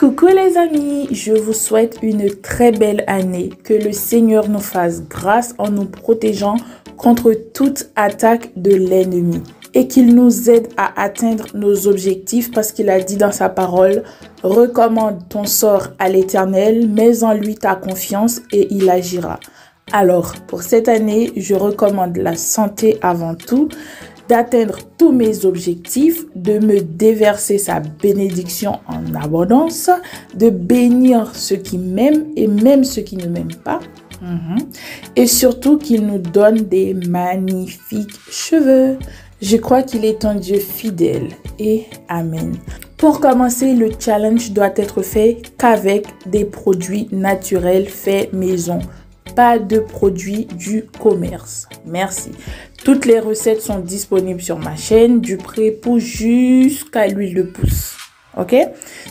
Coucou les amis, je vous souhaite une très belle année. Que le Seigneur nous fasse grâce en nous protégeant contre toute attaque de l'ennemi. Et qu'il nous aide à atteindre nos objectifs parce qu'il a dit dans sa parole, recommande ton sort à l'Éternel, mets en lui ta confiance et il agira. Alors, pour cette année, je recommande la santé avant tout, d'atteindre tous mes objectifs, de me déverser sa bénédiction en abondance, de bénir ceux qui m'aiment et même ceux qui ne m'aiment pas. Et surtout qu'il nous donne des magnifiques cheveux. Je crois qu'il est un Dieu fidèle et amen. Pour commencer, le challenge doit être fait qu'avec des produits naturels faits maison. Pas de produits du commerce. Merci. Toutes les recettes sont disponibles sur ma chaîne, du pré-pou jusqu'à l'huile de pousse. Ok?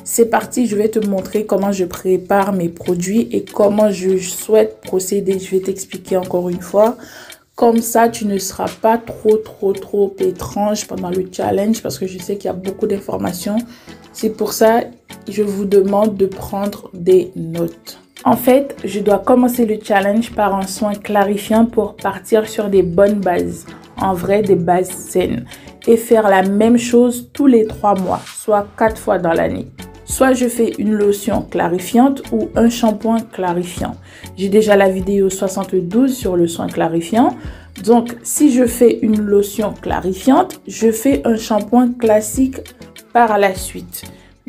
C'est parti, je vais te montrer comment je prépare mes produits et comment je souhaite procéder. Je vais t'expliquer encore une fois. Comme ça, tu ne seras pas trop étrange pendant le challenge parce que je sais qu'il y a beaucoup d'informations. C'est pour ça que je vous demande de prendre des notes. En fait, je dois commencer le challenge par un soin clarifiant pour partir sur des bonnes bases. En vrai, des bases saines. Et faire la même chose tous les 3 mois, soit 4 fois dans l'année. Soit je fais une lotion clarifiante ou un shampoing clarifiant. J'ai déjà la vidéo 72 sur le soin clarifiant. Donc, si je fais une lotion clarifiante, je fais un shampoing classique par la suite.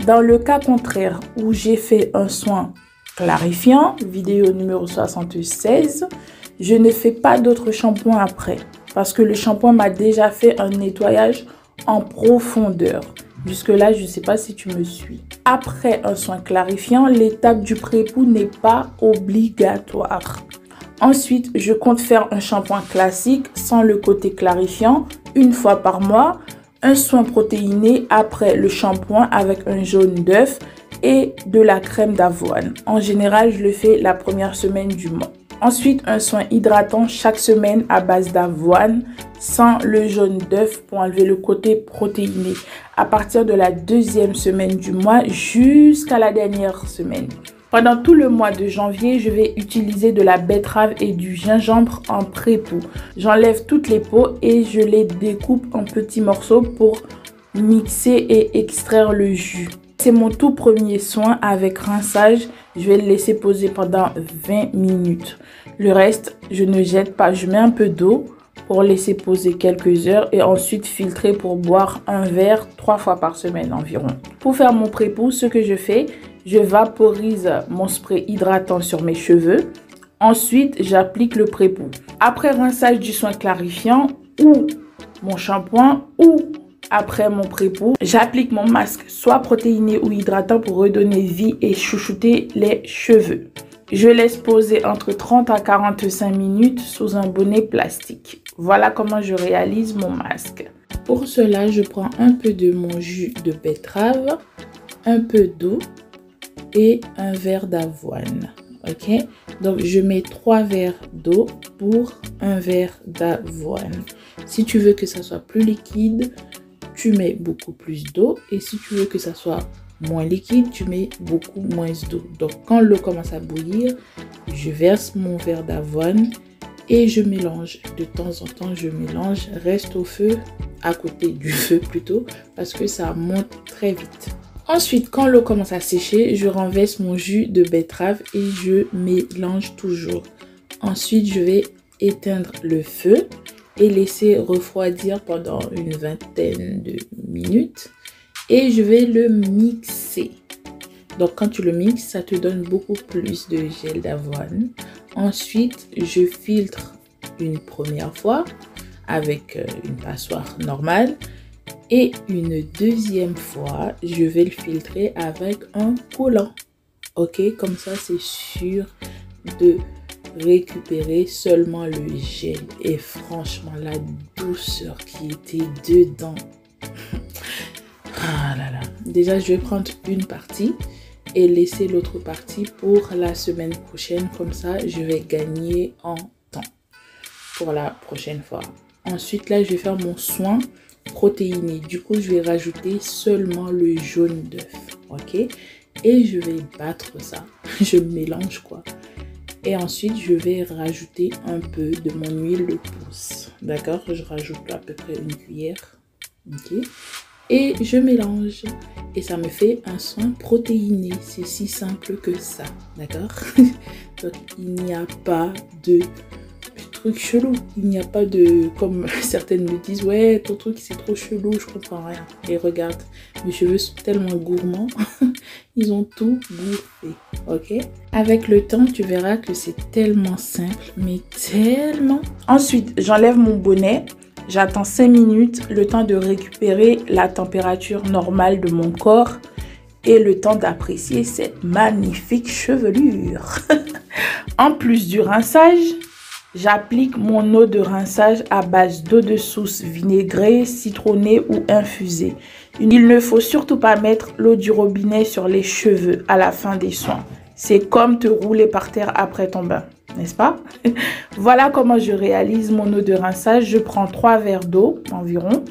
Dans le cas contraire où j'ai fait un soin clarifiant, vidéo numéro 76, je ne fais pas d'autre shampoing après. Parce que le shampoing m'a déjà fait un nettoyage en profondeur. Jusque-là, je ne sais pas si tu me suis. Après un soin clarifiant, l'étape du pré-pou n'est pas obligatoire. Ensuite, je compte faire un shampoing classique sans le côté clarifiant une fois par mois. Un soin protéiné après le shampoing avec un jaune d'œuf et de la crème d'avoine. En général, je le fais la première semaine du mois. Ensuite, un soin hydratant chaque semaine à base d'avoine sans le jaune d'œuf pour enlever le côté protéiné. À partir de la 2e semaine du mois jusqu'à la dernière semaine. Pendant tout le mois de janvier, je vais utiliser de la betterave et du gingembre en pré-pou. J'enlève toutes les peaux et je les découpe en petits morceaux pour mixer et extraire le jus. C'est mon tout premier soin avec rinçage. Je vais le laisser poser pendant 20 minutes. Le reste, je ne jette pas. Je mets un peu d'eau pour laisser poser quelques heures et ensuite filtrer pour boire un verre 3 fois par semaine environ. Pour faire mon pré-pou, ce que je fais, je vaporise mon spray hydratant sur mes cheveux. Ensuite, j'applique le pré-pou. Après rinçage du soin clarifiant ou mon shampoing ou après mon pré-pou, j'applique mon masque soit protéiné ou hydratant pour redonner vie et chouchouter les cheveux. Je laisse poser entre 30 à 45 minutes sous un bonnet plastique. Voilà comment je réalise mon masque. Pour cela, je prends un peu de mon jus de betterave, un peu d'eau et un verre d'avoine. Ok? Donc, je mets 3 verres d'eau pour un verre d'avoine. Si tu veux que ça soit plus liquide, tu mets beaucoup plus d'eau. Et si tu veux que ça soit moins liquide, tu mets beaucoup moins d'eau. Donc, quand l'eau commence à bouillir, je verse mon verre d'avoine et je mélange. De temps en temps, je mélange. Reste au feu, à côté du feu plutôt, parce que ça monte très vite. Ensuite, quand l'eau commence à sécher, je renverse mon jus de betterave et je mélange toujours. Ensuite, je vais éteindre le feu et laisser refroidir pendant une vingtaine de minutes. Et je vais le mixer. Donc, quand tu le mixes, ça te donne beaucoup plus de gel d'avoine. Ensuite, je filtre une première fois avec une passoire normale. Et une deuxième fois, je vais le filtrer avec un collant. Ok, comme ça, c'est sûr de récupérer seulement le gel. Et franchement, la douceur qui était dedans. Ah là là. Déjà, je vais prendre une partie et laisser l'autre partie pour la semaine prochaine. Comme ça, je vais gagner en temps pour la prochaine fois. Ensuite, là, je vais faire mon soin protéiné. Du coup, je vais rajouter seulement le jaune d'œuf. Ok? et je vais battre ça. Je mélange quoi. Et ensuite, je vais rajouter un peu de mon huile de pousse. D'accord? Je rajoute à peu près une cuillère. Ok? Et je mélange. Et ça me fait un soin protéiné. C'est si simple que ça. D'accord? Donc, il n'y a pas de truc chelou. Il n'y a pas de... Comme certaines me disent, ouais, ton truc c'est trop chelou, je comprends rien. Et regarde, mes cheveux sont tellement gourmands. Ils ont tout bouffé. Ok? Avec le temps, tu verras que c'est tellement simple, mais tellement... Ensuite, j'enlève mon bonnet. J'attends 5 minutes, le temps de récupérer la température normale de mon corps et le temps d'apprécier cette magnifique chevelure. En plus du rinçage, j'applique mon eau de rinçage à base d'eau de sousse vinaigrée, citronnée ou infusée. Il ne faut surtout pas mettre l'eau du robinet sur les cheveux à la fin des soins. C'est comme te rouler par terre après ton bain, n'est-ce pas? Voilà comment je réalise mon eau de rinçage. Je prends 3 verres d'eau environ,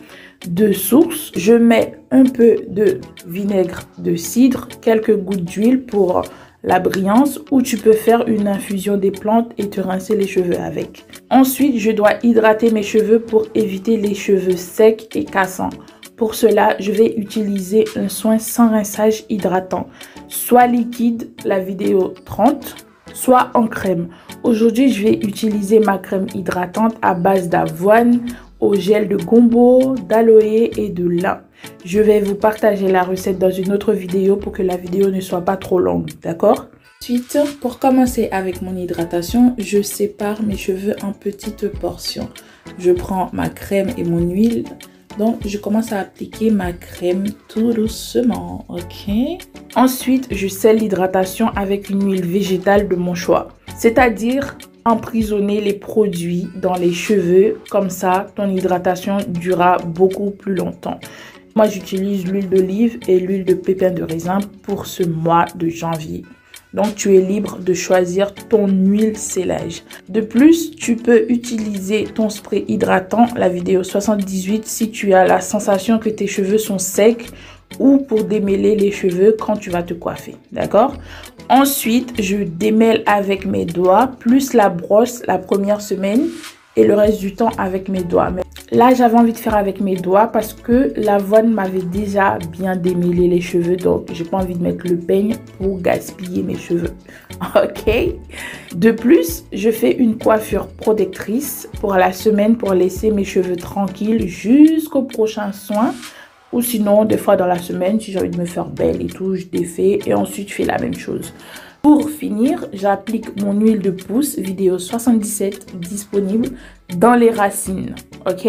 de source. Je mets un peu de vinaigre de cidre, quelques gouttes d'huile pour la brillance, ou tu peux faire une infusion des plantes et te rincer les cheveux avec. Ensuite, je dois hydrater mes cheveux pour éviter les cheveux secs et cassants. Pour cela, je vais utiliser un soin sans rinçage hydratant, soit liquide, la vidéo 30, soit en crème. Aujourd'hui, je vais utiliser ma crème hydratante à base d'avoine, au gel de gombo, d'aloe et de lin. Je vais vous partager la recette dans une autre vidéo pour que la vidéo ne soit pas trop longue, d'accord? Ensuite, pour commencer avec mon hydratation, je sépare mes cheveux en petites portions. Je prends ma crème et mon huile. Donc, je commence à appliquer ma crème tout doucement, ok? Ensuite, je scelle l'hydratation avec une huile végétale de mon choix. C'est-à-dire emprisonner les produits dans les cheveux. Comme ça, ton hydratation durera beaucoup plus longtemps. Moi, j'utilise l'huile d'olive et l'huile de pépins de raisin pour ce mois de janvier. Donc, tu es libre de choisir ton huile sélage. De plus, tu peux utiliser ton spray hydratant, la vidéo 78, si tu as la sensation que tes cheveux sont secs ou pour démêler les cheveux quand tu vas te coiffer. D'accord? Ensuite, je démêle avec mes doigts, plus la brosse la première semaine et le reste du temps avec mes doigts. Mais là, j'avais envie de faire avec mes doigts parce que l'avoine m'avait déjà bien démêlé les cheveux. Donc, j'ai pas envie de mettre le peigne pour gaspiller mes cheveux. Ok? De plus, je fais une coiffure protectrice pour la semaine pour laisser mes cheveux tranquilles jusqu'au prochain soin. Ou sinon, des fois dans la semaine, si j'ai envie de me faire belle et tout, je défais et ensuite je fais la même chose. Pour finir, j'applique mon huile de pousse, vidéo 77, disponible dans les racines, ok?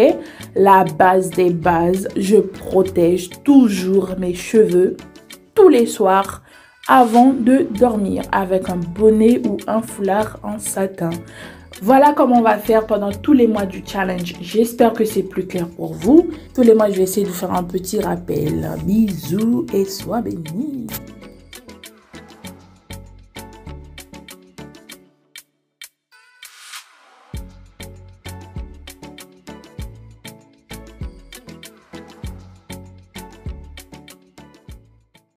La base des bases, je protège toujours mes cheveux tous les soirs avant de dormir avec un bonnet ou un foulard en satin. Voilà comment on va faire pendant tous les mois du challenge. J'espère que c'est plus clair pour vous. Tous les mois, je vais essayer de vous faire un petit rappel. Bisous et sois bénis.